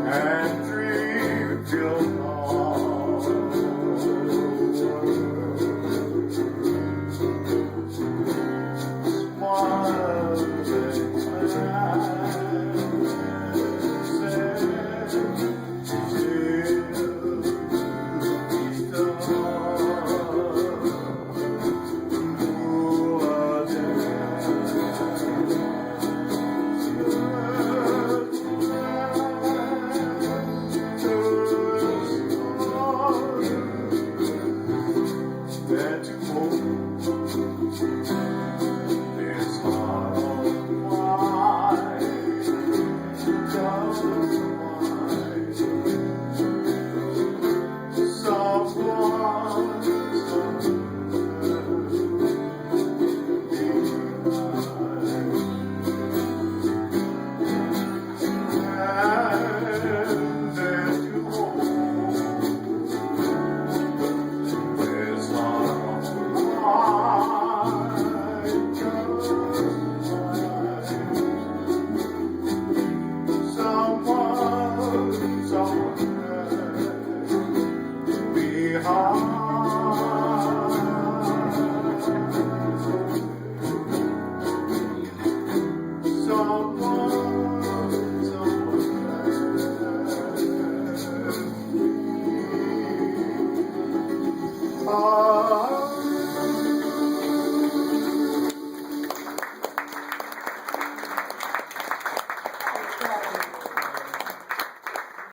and dream till dawn. Smile that to hold this heart of mine, just mine. Someone, and there to hold this heart of mine, just mine. Someone behind. Someone